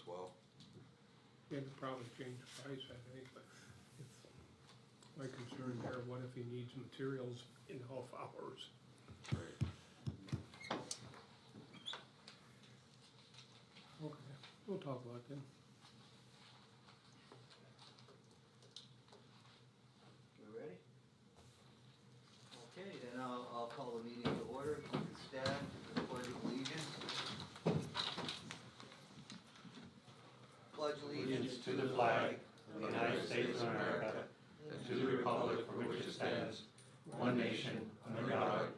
well. They could probably change the price, I think, but it's, my concern there, what if he needs materials in off hours? Right. Okay, we'll talk about it then. We ready? Okay, then I'll call the meeting to order. If you could stand for the pledge of allegiance. Pledge allegiance To the flag of the United States of America, and to the republic for which it stands, one nation, under God,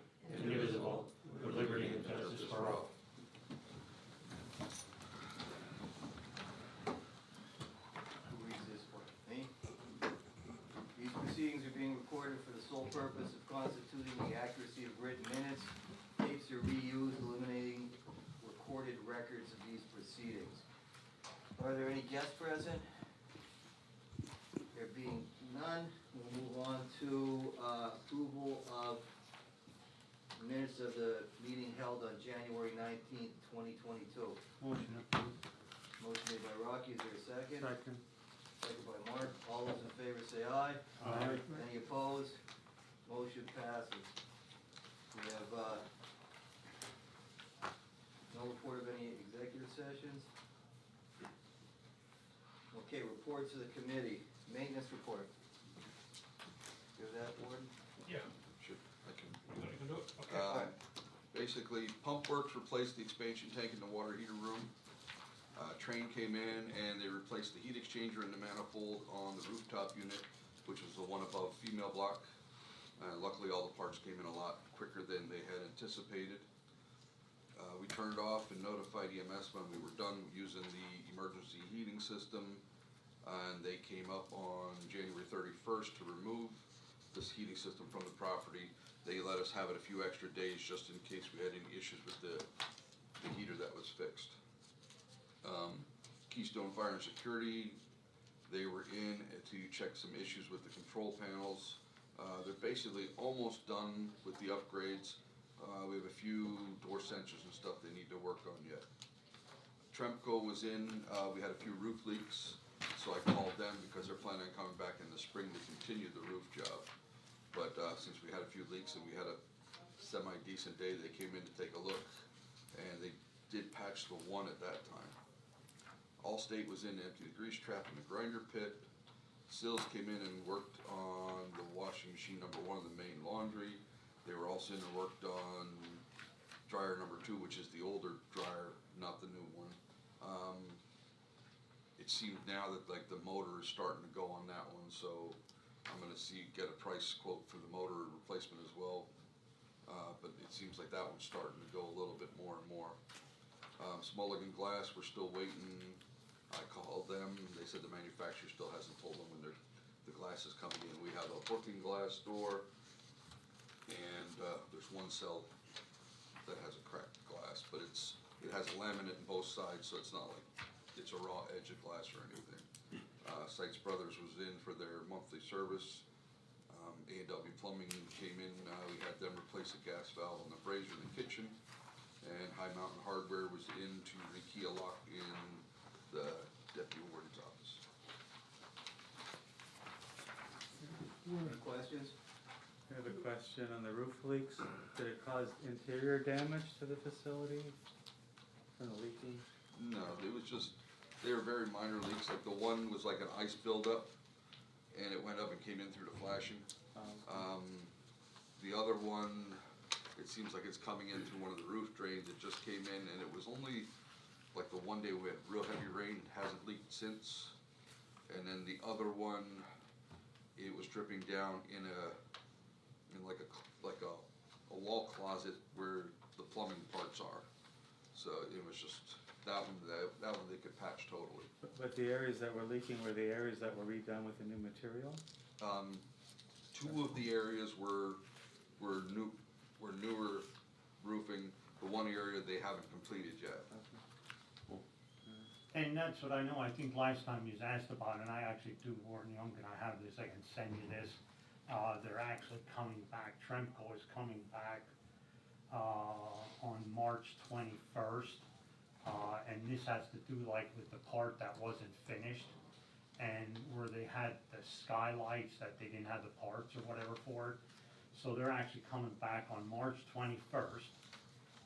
indivisible, with liberty and justice for all. Who reads this for me? These proceedings are being recorded for the sole purpose of constituting the accuracy of written minutes. Tapes are reused, eliminating recorded records of these proceedings. Are there any guests present? There being none, we'll move on to approval of minutes of the meeting held on January 19th, 2022. Motion approved. Motion made by Rocky, is there a second? Second. Second by Mark, all those in favor say aye. Aye. Any opposed? Motion passes. We have, no report of any executive sessions. Okay, reports of the committee, maintenance report. Do that, Warden? Yeah. Sure, I can. You can do it? Okay. Basically, Pump Works replaced the expansion tank in the water heater room. Train came in and they replaced the heat exchanger and the manifold on the rooftop unit, which was the one above female block. Luckily, all the parts came in a lot quicker than they had anticipated. We turned off and notified EMS when we were done using the emergency heating system. And they came up on January 31st to remove this heating system from the property. They let us have it a few extra days just in case we had any issues with the heater that was fixed. Keystone Fire and Security, they were in to check some issues with the control panels. They're basically almost done with the upgrades. We have a few door sensors and stuff they need to work on yet. Tremco was in, we had a few roof leaks, so I called them because they're planning on coming back in the spring to continue the roof job. But since we had a few leaks and we had a semi-decent day, they came in to take a look, and they did patch the one at that time. Allstate was in to empty the grease trap in the grinder pit. Sills came in and worked on the washing machine number 1 of the main laundry. They were also in and worked on dryer number 2, which is the older dryer, not the new one. It seems now that like the motor is starting to go on that one, so I'm gonna get a price quote for the motor replacement as well. But it seems like that one's starting to go a little bit more and more. Mulligan Glass, we're still waiting. I called them, they said the manufacturer still hasn't told them when the glass is coming in. We have a working glass door, and there's one cell that has a cracked glass, but it has a laminate in both sides, so it's not like it's a raw edge of glass or anything. Sites Brothers was in for their monthly service. A&W Plumbing came in, we had them replace the gas valve on the brazier in the kitchen. And High Mountain Hardware was in to rekey a lock in the deputy warden's office. Any questions? I have a question on the roof leaks. Did it cause interior damage to the facility from the leaking? No, it was just, they were very minor leaks, like the one was like an ice buildup, and it went up and came in through the flashing. The other one, it seems like it's coming in through one of the roof drains. It just came in, and it was only like the one day we had real heavy rain, hasn't leaked since. And then the other one, it was dripping down in like a wall closet where the plumbing parts are. So it was just that one they could patch totally. But the areas that were leaking were the areas that were redone with the new material? Two of the areas were newer roofing. The one area they haven't completed yet. And that's what I know, I think last time you asked about, and I actually do, Warden Young, can I have this, I can send you this. They're actually coming back, Tremco is coming back on March 21st And this has to do like with the part that wasn't finished, and where they had the skylights that they didn't have the parts or whatever for it. So they're actually coming back on March 21st,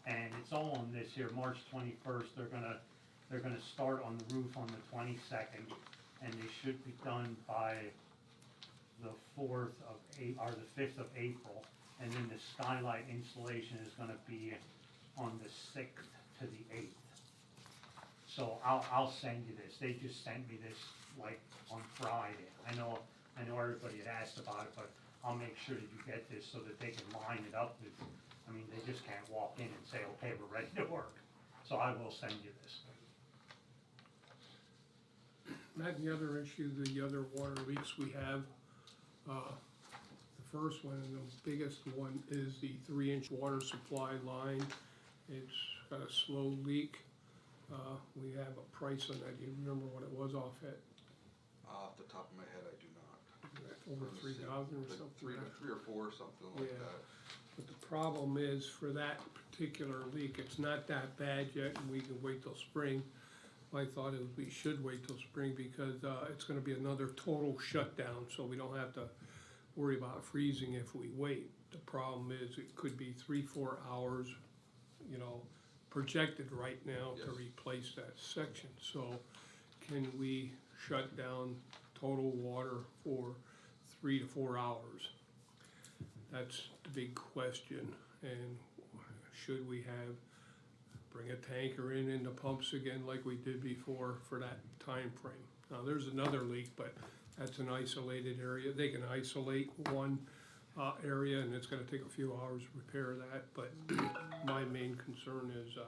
and it's all on this here, March 21st, they're gonna start on the roof on the 22nd, and they should be done by the 4th of or the 5th of April, and then the skylight installation is gonna be on the 6th to the 8th. So I'll send you this, they just sent me this like on Friday. I know everybody had asked about it, but I'll make sure that you get this so that they can line it up with, I mean, they just can't walk in and say, okay, we're ready to work. So I will send you this. Not the other issue, the other water leaks we have. The first one and the biggest one is the 3-inch water supply line. It's got a slow leak. We have a price on that. Do you remember what it was off at? Off the top of my head, I do not. Over 3,000 or Like something? three or four, something like Yeah. that. But the problem is, for that particular leak, it's not that bad yet, and we can wait till spring. My thought is we should wait till spring because, it's gonna be another total shutdown, so we don't have to worry about freezing if we wait. The problem is, it could be 3-4 hours, you know, projected right now to Yes. replace that section. So can we shut down total water for 3 to 4 hours? That's the big question, and should we bring a tanker in the pumps again like we did before for that time frame? Now, there's another leak, but that's an isolated area. They can isolate one area, and it's gonna take a few hours to repair that, but my main concern is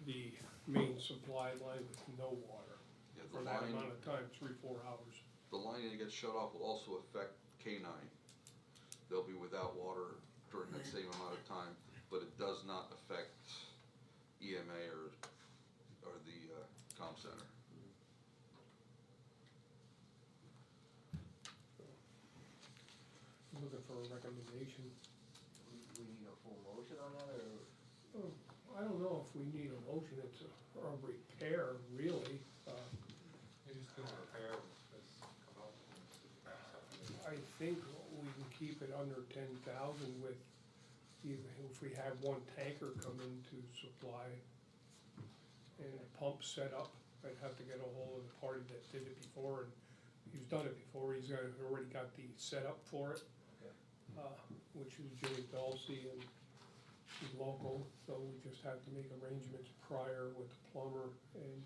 the main supply line with no water Yeah, for that amount of time, 3-4 hours. the line that gets shut off will also affect K9. They'll be without water during that same amount of time, but it does not affect EMA or the comm center. Looking for a recommendation. We need a full motion on that, or? I don't know if we need a motion, it's a repair, really. You're just gonna repair this, come up I think we can keep it under 10,000 with, even if we have one tanker come in to supply and a pump set up. I'd have to get a hold of the party that did it before, and he's done it before, already got the setup for it. Okay. Which is Jimmy Dulcie, and he's local, so we just have to make arrangements prior with the plumber and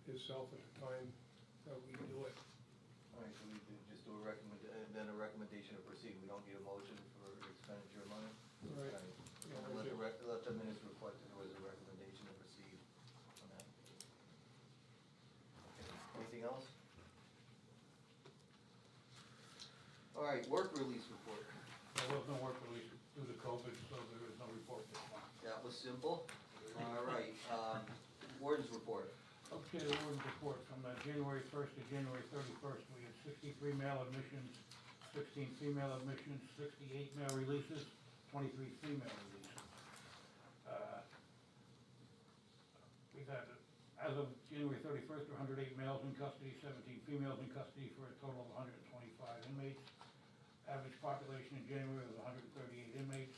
himself at the time that we do it. Alright, so we did just do a then a recommendation to proceed, we don't need a motion for expenditure of money? Right. Yeah, let the minutes reflect that there was a recommendation to proceed on that. Anything else? Alright, work release report, There was no work release due to COVID, so there is no report this month. that was simple. Alright, warden's report. Okay, the warden's report from January 1st to January 31st, we had 63 male admissions, 16 female admissions, 68 male releases, 23 female releases. We've had, as of January 31st, 108 males in custody, 17 females in custody, for a total of 125 inmates. Average population in January was 138 inmates.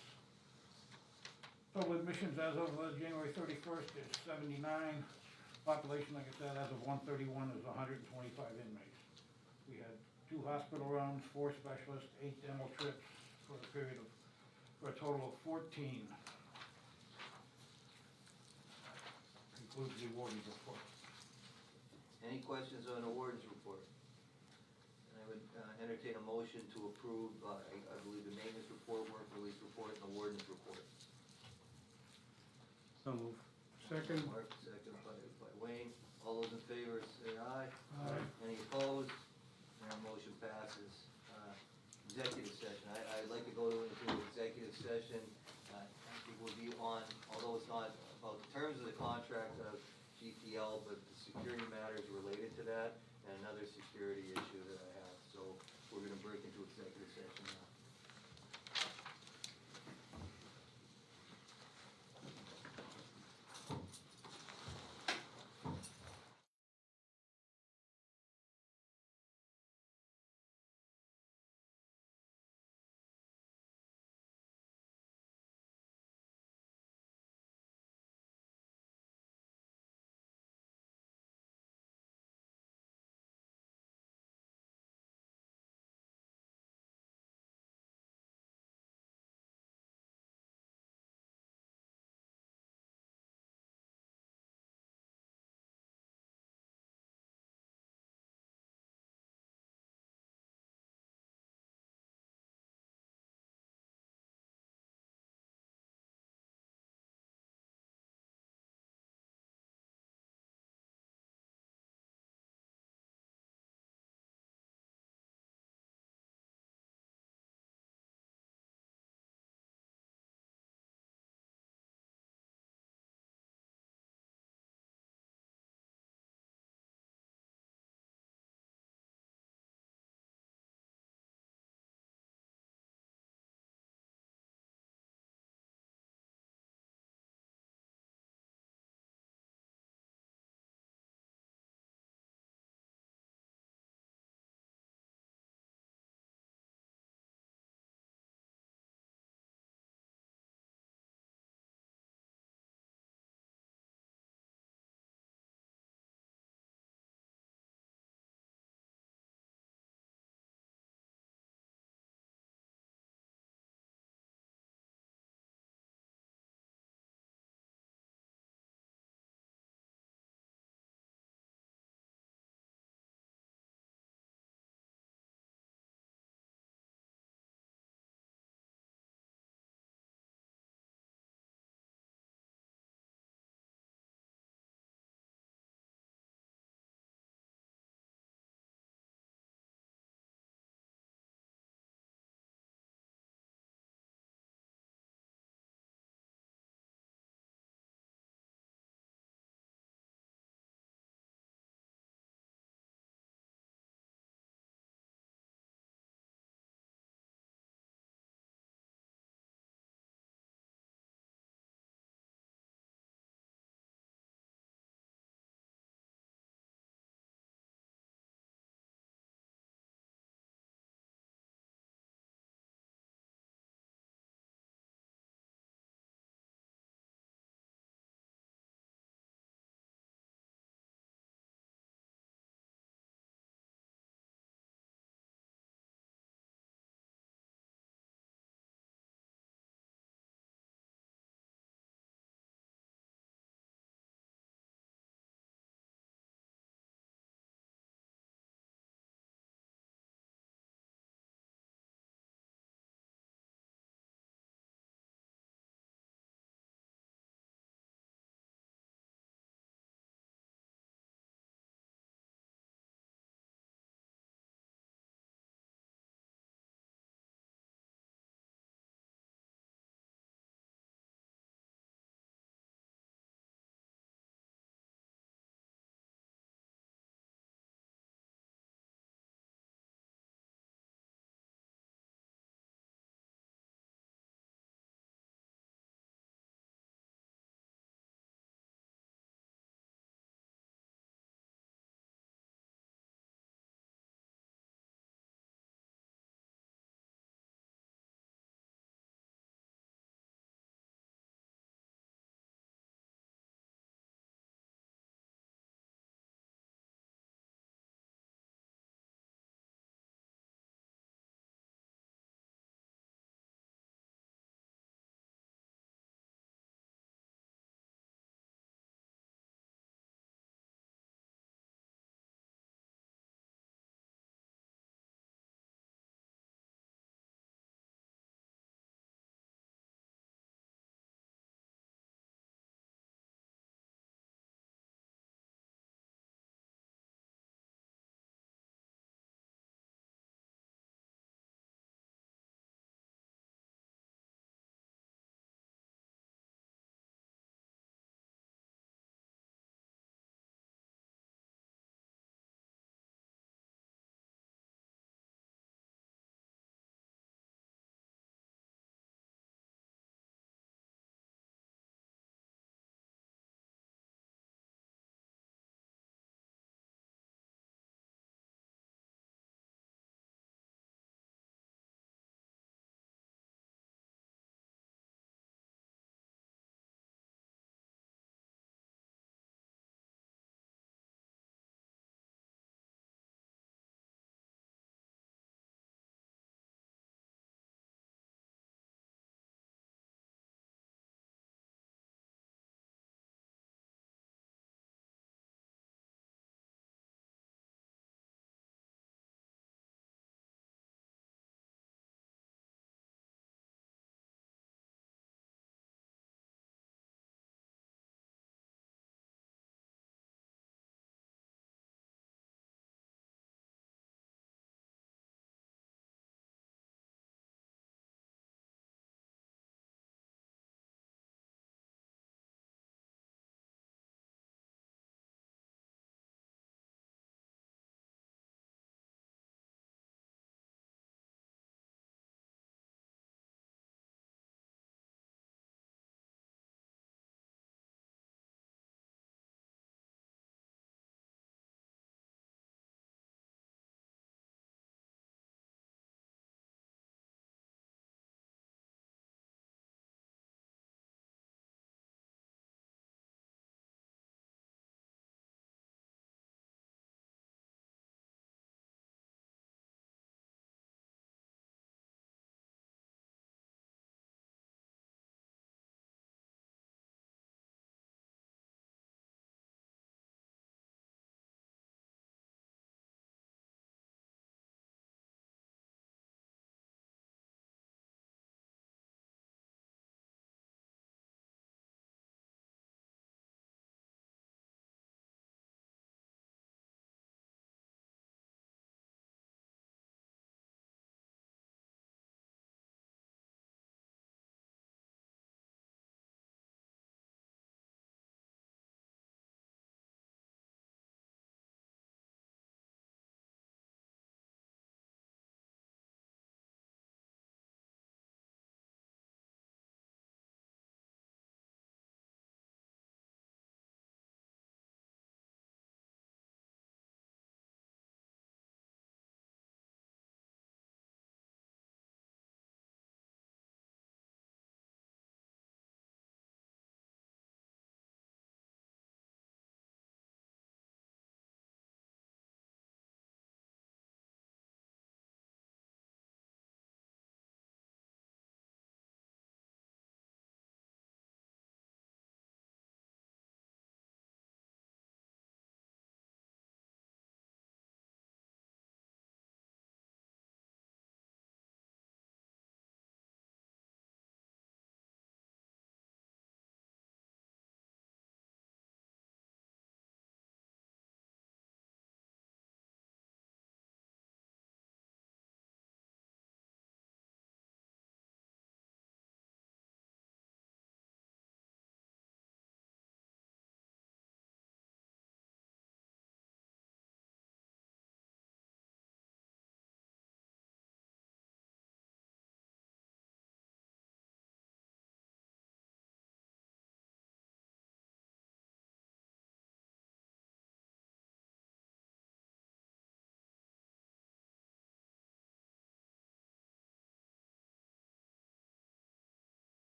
Total admissions as of January 31st is 79. Population, like I said, as of 1/31 is 125 inmates. We had 2 hospital runs, 4 specialists, 8 dental trips for a total of 14. Concludes the warden's report. Any questions on the warden's report? And I would entertain a motion to approve, I believe, the maintenance report, work release report, and the warden's report. So move. Second, Mark, second by Wayne. All those in favor say aye. Aye. Any opposed? And our motion passes. Executive session. I'd like to go into executive session. I think we'll be on, although it's not about the terms of the contract of GTL, but the security matters related to that and another security issue that I have. So we're gonna break into executive session now.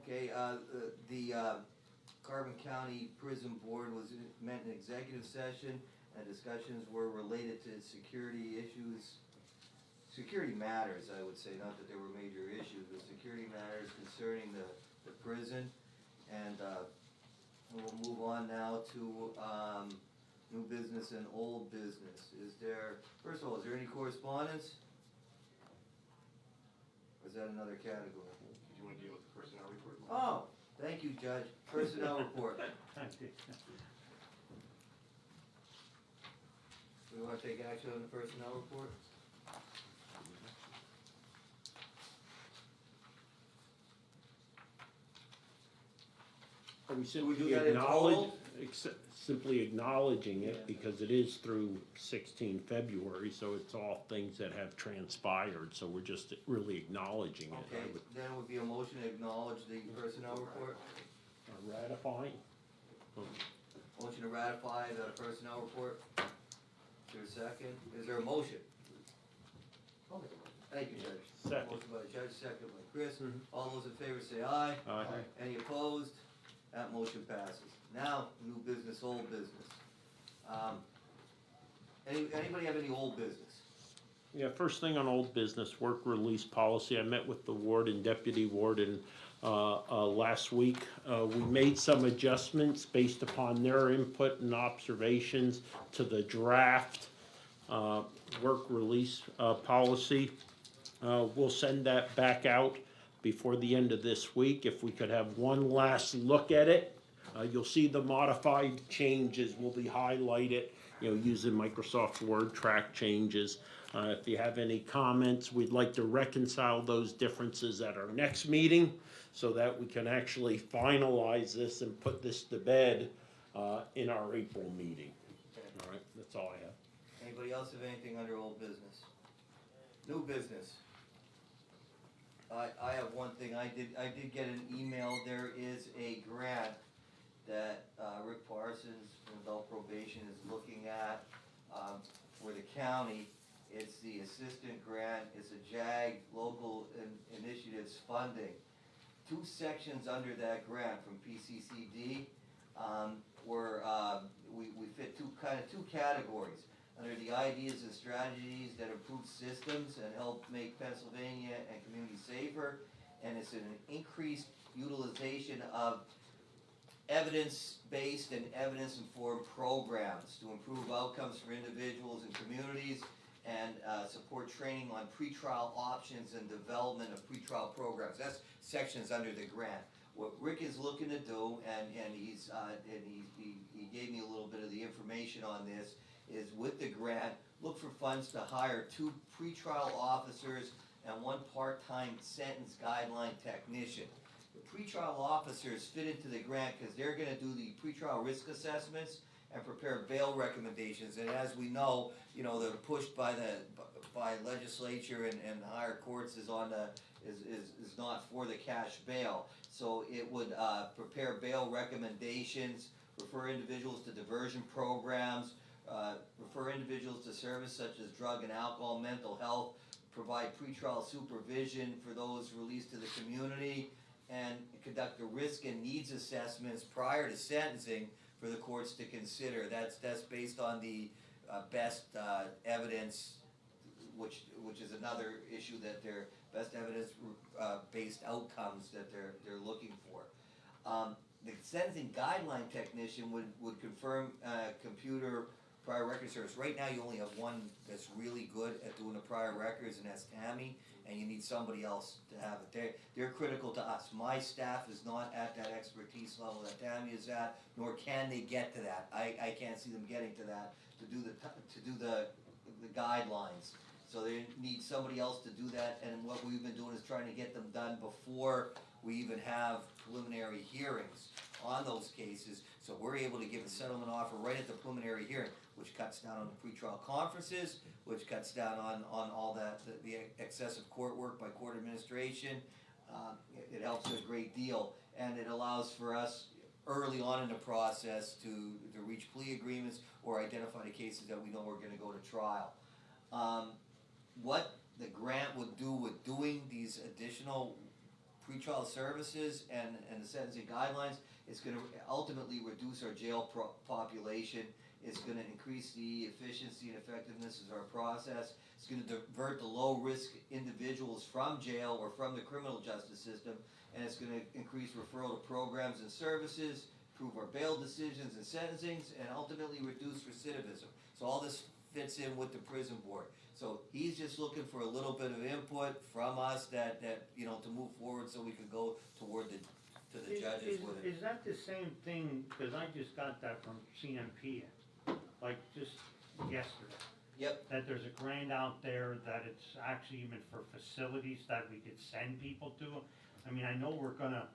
Okay, the Carbon County Prison Board met in executive session, and discussions were related to security issues, security matters, I would say, not that there were major issues, but security matters concerning the prison. And we'll move on now to new business and old business. First of all, is there any correspondence? Or is that another category? Did you wanna deal with the personnel report? Oh, thank you, Judge. Personnel report. We wanna take action on the personnel report? Are we Do we do simply that in total? simply acknowledging it because it is through 16 February, so it's all things that have transpired, so we're just really acknowledging it. Okay, then it would be a motion to acknowledge the personnel report. Ratifying? Motion to ratify the personnel report. Is there a second? Is there a motion? Thank you, Judge. Second. Motion by the Judge, second by Chris. Mhm. All those in favor say aye. Aye. Any opposed? That motion passes. Now, new business, old business. Anybody have any old business? Yeah, first thing on old business, work release policy. I met with the warden, deputy warden, last week. We made some adjustments based upon their input and observations to the draft, work release, policy. We'll send that back out before the end of this week. If we could have one last look at it. You'll see the modified changes will be highlighted, using Microsoft Word track changes. If you have any comments, we'd like to reconcile those differences at our next meeting so that we can actually finalize this and put this to bed in our April meeting. All right, that's all I have. Anybody else have anything under old business? New business. I have one thing. I did get an email. There is a grant that Rick Parsons from adult probation is looking at for the county. It's the assistant grant. It's a JAG local initiatives funding. Two sections under that grant from PCCD were we fit two categories under the ideas and strategies that improve systems and help make Pennsylvania and communities safer, and it's an increased utilization of evidence-based and evidence-informed programs to improve outcomes for individuals and communities and support training on pretrial options and development of pretrial programs. That's sections under the grant. What Rick is looking to do, and he gave me a little bit of the information on this, is with the grant, look for funds to hire 2 pretrial officers and 1 part-time sentence guideline technician. The pretrial officers fit into the grant because they're gonna do the pretrial risk assessments and prepare bail recommendations. And as we know, they're pushed by legislature and higher courts is not for the cash bail. So it would prepare bail recommendations, refer individuals to diversion programs, refer individuals to service such as drug and alcohol, mental health, provide pretrial supervision for those released to the community, and conduct the risk and needs assessments prior to sentencing for the courts to consider. That's based on the best evidence, which is another issue, that they're best evidence based outcomes that they're looking for. The sentencing guideline technician would confirm computer prior record service. Right now, you only have one that's really good at doing the prior records, and that's Tammy, and you need somebody else to have it. They're critical to us. My staff is not at that expertise level that Tammy is at, nor can they get to that. I can't see them getting to that, to do the guidelines. So they need somebody else to do that, and what we've been doing is trying to get them done before we even have preliminary hearings on those cases. So we're able to give a settlement offer right at the preliminary hearing, which cuts down on the pretrial conferences, which cuts down on all the excessive court work by court administration. It helps a great deal, and it allows for us early on in the process to reach plea agreements or identify the cases that we know we're gonna go to trial. What the grant would do with doing these additional pretrial services and the sentencing guidelines. It's gonna ultimately reduce our jail population. It's gonna increase the efficiency and effectiveness of our process. It's gonna divert the low-risk individuals from jail or from the criminal justice system, and it's gonna increase referral to programs and services, improve our bail decisions and sentencings, and ultimately reduce recidivism. So all this fits in with the prison board. So he's just looking for a little bit of input from us that, you know, to move forward so we can go toward to the judges with it. Is that the same thing, cause I just got that from CMP, like just yesterday. Yep, That there's a grant out there that it's actually even for facilities that we could send people to. I mean, I know we're gonna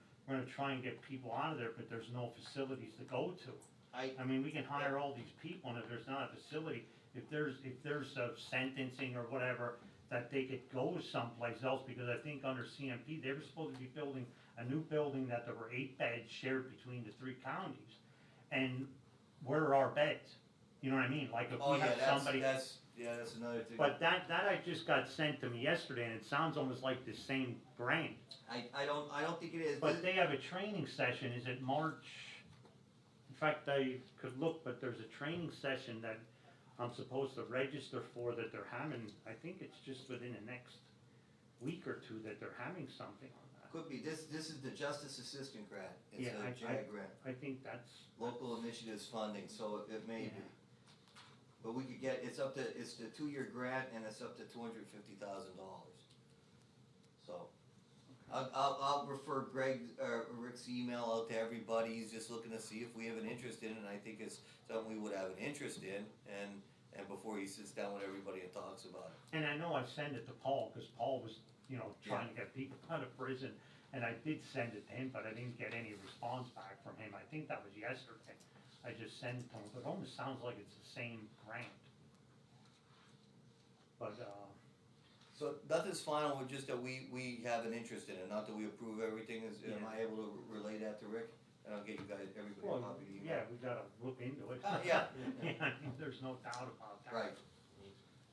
try and get people out of there, but there's no facilities to go to. I mean, we can hire all these people, and if there's not a facility, if there's a sentencing or whatever, that they could go someplace else, because I think under CMP, they were supposed to be building a new building that there were 8 beds shared between the 3 counties. And where are our beds? You know what I mean? Like if oh we yeah, have somebody. that's another thing. But that I just got sent to me yesterday, and it sounds almost like the same grant. I don't think it is. But they have a training session, is it March? In fact, I could look, but there's a training session that I'm supposed to register for that they're having, I think it's just within the next week or 2 that they're having something on that. Could be, this is the Justice Assistant Grant, it's Yeah, a JAG grant, I think that's. local initiatives funding, so it may be. Yeah. But we could get, it's the 2-year grant and it's up to $250,000. So, I'll refer Rick's email out to everybody, he's just looking to see if we have an interest in it, and I think it's something we would have an interest in, and before he sits down with everybody and talks about it. And I know I sent it to Paul, cause Paul was, trying to get people out of prison, and I did send it to him, but I didn't get any response back from him, I think that was yesterday. I just sent it to him, but it almost sounds like it's the same grant. But, So nothing's final, we're just that we have an interest in it, not that we approve everything, am I able to relay that to Rick? And I'll get you guys, everybody a well, copy of the email. yeah, we gotta look into it. Yeah. Yeah, I mean, there's no doubt about that. Right.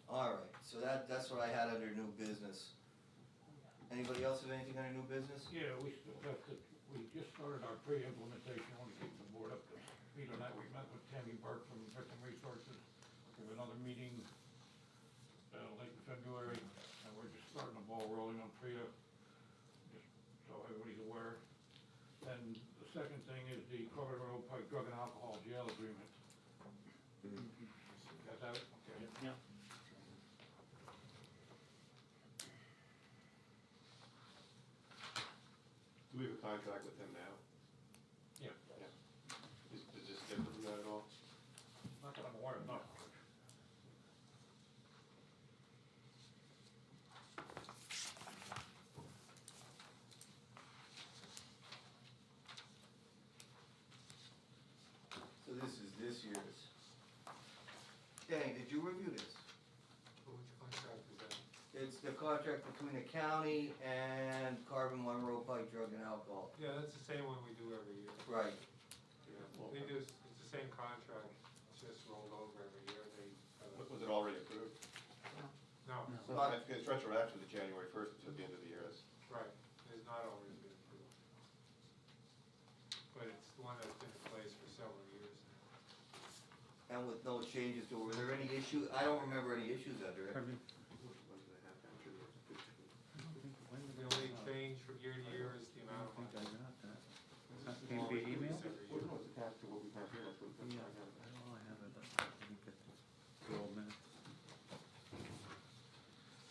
Alright, so that's what I had under new business. Anybody else have anything under new business? Yeah, we just started our pre-implementation, I want to keep the board up to speed on that. We met with Tammy Burke from Victim Resources. We have another meeting, late in February, and we're just starting the ball rolling on PREA, just so everybody's aware. And the second thing is the Corbin Road Pike Drug and Alcohol Jail Agreement. You guys have it? Okay. Yeah. Do we have a contract with him now? Yeah. Is this different from that at all? Not that I'm aware of, no. So this is this year's. Danny, did you review this? Which contract is that? It's the contract between the county and Carbon Monroe Pike Drug and Alcohol. Yeah, that's the same one we do every year. Right. Yeah, they do, it's the same contract, it's just rolled over every year, they, Was it already approved? no, It's retroactive to January 1st to the end of the year. right, it's not always been approved. But it's the one that's been in place for several years now. And with no changes to, were there any issue, I don't remember any issues under it. When do they have to enter the- The only change from year to year is the amount of money. Small increase every year. Well, no, it's attached to what we have here, that's what I have.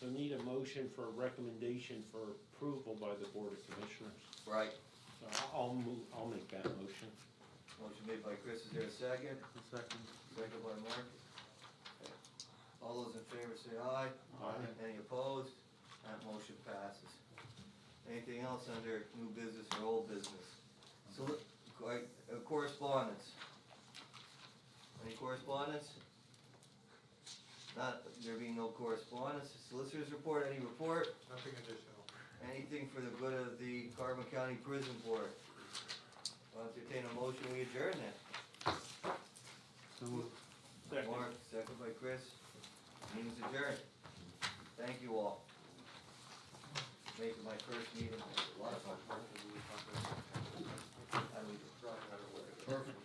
So need a motion for a recommendation for approval by the Board of Commissioners. Right. So I'll make that motion. Motion made by Chris, is there a second? Second. Second by Mark. All those in favor say aye. Aye. Any opposed? That motion passes. Anything else under new business or old business? Correspondence. Any correspondence? Not, there being no correspondence, solicitors report, any report? Nothing additional. Anything for the good of the Carbon County Prison Board? I'll entertain a motion, we adjourn then. Second. Mark, second by Chris. Meeting's adjourned. Thank you all. making my first meeting, it was a lot of fun. I mean, Perfect.